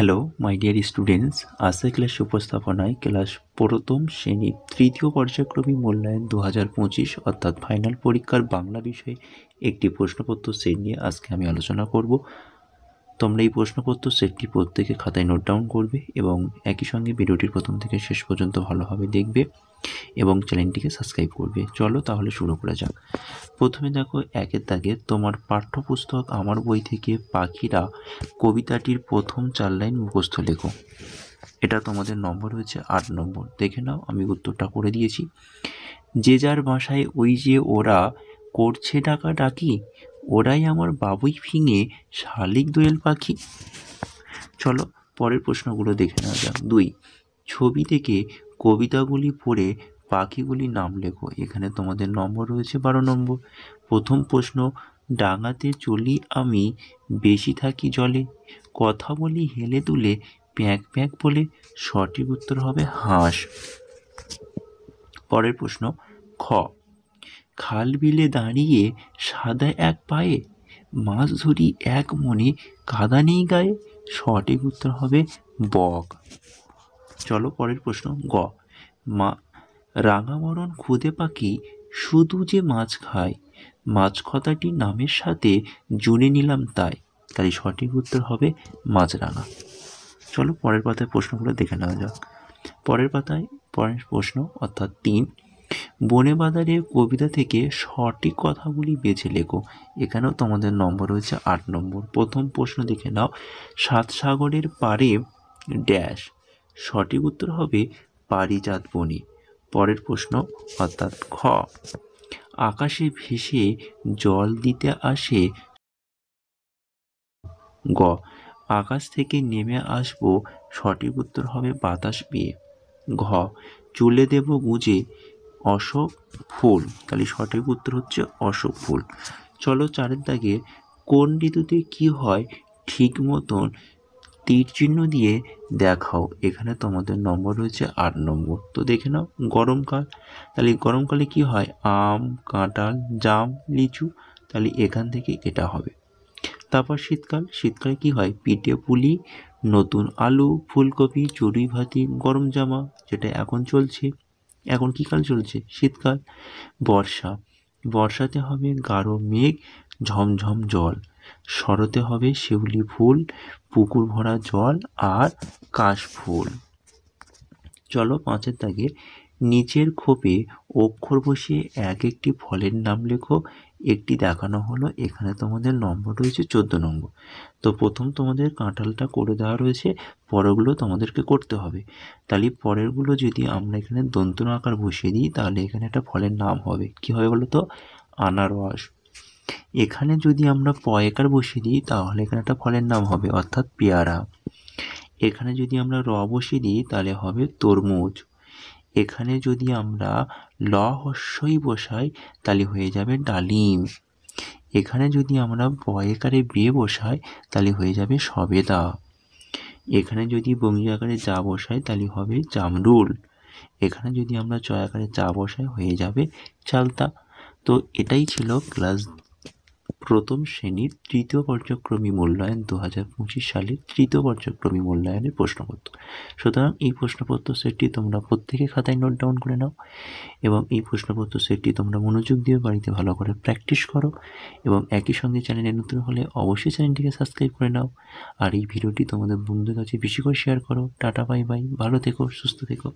Hello my dear students, আজকের class উপস্থাপনায় class প্রথম শ্রেণীর তৃতীয় পর্যায়ক্রমিক মূল্যায়ন 2025 অর্থাৎ ফাইনাল পরীক্ষার বাংলা বিষয়ে একটি প্রশ্নপত্র সেট নিয়ে আজকে আমি আলোচনা করব। তোমরা এই প্রশ্নপত্র সেটটি প্রত্যেকে খাতায় নোট ডাউন করবে এবং একই সঙ্গে ভিডিওটির প্রথম থেকে শেষ পর্যন্ত ভালোভাবে দেখবে এবং চ্যানেলটিকে সাবস্ক্রাইব করবে। চলো তাহলে শুরু করা যাক। প্রথমে দেখো একের দাগে তোমার পাঠ্যপুস্তক আমার বই থেকে পাখিরা কবিতাটির প্রথম 4 লাইন মুখস্থ লেখো। এটা তোমাদের নম্বর হচ্ছে 8 নম্বর। দেখে নাও, আমি উত্তরটা করে দিয়েছি। যে যার বাসায় ওই যে ওরা করছে ডাকাডাকি, ওরাই আমার বাবুই ফিঙে শালিক দোয়েল পাখি। চলো পরের প্রশ্নগুলো দেখে নেওয়া যাক। 2, ছবি থেকে কবিতাগুলি পড়ে পাখিগুলির নাম লেখো। এখানে তোমাদের নম্বর রয়েছে 12 নম্বর। প্রথম প্রশ্ন, ডাঙাতে চলি আমি বেশি থাকি জলে, কথা বলি হেলে দুলে প্যাঁক প্যাঁক বলে। সঠিক উত্তর হবে হাঁস। পরের প্রশ্ন, খ, খাল বিলে দাঁড়িয়ে সাদা এক পায়ে, মাছ ধরি এক মনে কাদা নেই গায়ে। সঠিক উত্তর হবে বক। চলো পরের প্রশ্ন, গ, রাঙামরণ খুদে পাখি শুধু যে মাছ খায়, মাছ কথাটি নামের সাথে জুড়ে নিলাম তাই। তাই সঠিক উত্তর হবে মাছরাঙা। চলো পরের পাতায় প্রশ্নগুলো দেখে নেওয়া যাক। পরের প্রশ্ন অর্থাৎ 3, বনে বাজারে কবিতা থেকে সঠিক কথাগুলি বেছে লেখো। এখানেও তোমাদের নম্বর রয়েছে 8 নম্বর। প্রথম প্রশ্ন দেখে নাও, 7 সাগরের পারে ড্যাশ। সঠিক উত্তর হবে পারিজাত বনে। পরের প্রশ্ন অর্থাৎ খ, আকাশে ভেসে জল দিতে আসে। গ, আকাশ থেকে নেমে আসবো। সঠিক উত্তর হবে বাতাস পেয়ে। ঘ, চুলে দেব গুজে অশোক ফুল। তাহলে সঠিক উত্তর হচ্ছে অশোক ফুল। চলো 4 দাগে, কোন ঋতুতে কি হয় ঠিক মতন তীর চিহ্ন দিয়ে দেখাও। এখানে তোমাদের নম্বর রয়েছে 8 নম্বর। তো দেখে নাও, গরমকাল। তাহলে গরমকালে কি হয়, আম, কাঁঠাল, জাম, লিচু। তাহলে এখান থেকে এটা হবে। তারপর শীতকাল। শীতকালে কি হয়, পিঠে পুলি, নতুন আলু, ফুলকপি, চড়ুই ভাতি, গরম জামা, যেটা এখন চলছে। এখন কি কাল চলছে, শীতকাল। বর্ষা। বর্ষাতে হবে গাঢ় মেঘ, ঝমঝম জল। শরতে হবে শিউলি ফুল, পুকুর ভরা জল আর কাশফুল। চলো 5 দাগে, নিচের খোপে অক্ষর বসিয়ে এক একটি ফলের নাম লেখো। একটি দেখানো হলো। এখানে তোমাদের নম্বর রয়েছে 14 নম্বর। তো প্রথম তোমাদের কাঁঠালটা করে দেওয়া রয়েছে, পরেরগুলো তোমাদেরকে করতে হবে। তাহলে পরেরগুলো যদি আমরা এখানে দন্তন আকার বসিয়ে দিই, তাহলে এখানে একটা ফলের নাম হবে। কি হবে বলো তো, আনারস। এখানে যদি আমরা পয়কার বসিয়ে দিই, তাহলে এখানে একটা ফলের নাম হবে অর্থাৎ পেয়ারা। এখানে যদি আমরা র বসিয়ে দিই, তাহলে হবে তরমুজ। এখানে যদি আমরা ল হস্যই বসাই, তাহলে হয়ে যাবে ডালিম। এখানে যদি আমরা বয়কারে বে বসাই, তাহলে হয়ে যাবে সবেদা। এখানে যদি বঙ্গি আকারে যা বসাই, তাহলে হবে জামরুল। এখানে যদি আমরা চয় আকারে যা বসাই, হয়ে যাবে চালতা। তো এটাই ছিল ক্লাস প্রথম শ্রেণীর তৃতীয় পর্যায়ক্রমিক মূল্যায়ন 2025 সালের তৃতীয় পর্যায়ক্রমিক মূল্যায়নের প্রশ্নপত্র। সুতরাং এই প্রশ্নপত্র সেটটি তোমরা প্রত্যেকে খাতায় নোট ডাউন করে নাও এবং এই প্রশ্নপত্র সেটটি তোমরা মনোযোগ দিয়ে বাড়িতে ভালো করে প্র্যাকটিস করো এবং একই সঙ্গে চ্যানেলে নতুন হলে অবশ্যই চ্যানেলটিকে সাবস্ক্রাইব করে নাও। আর এই ভিডিওটি তোমাদের বন্ধুদের কাছে বেশি করে শেয়ার করো। টাটা, বাই বাই, ভালো থেকো, সুস্থ থেকো।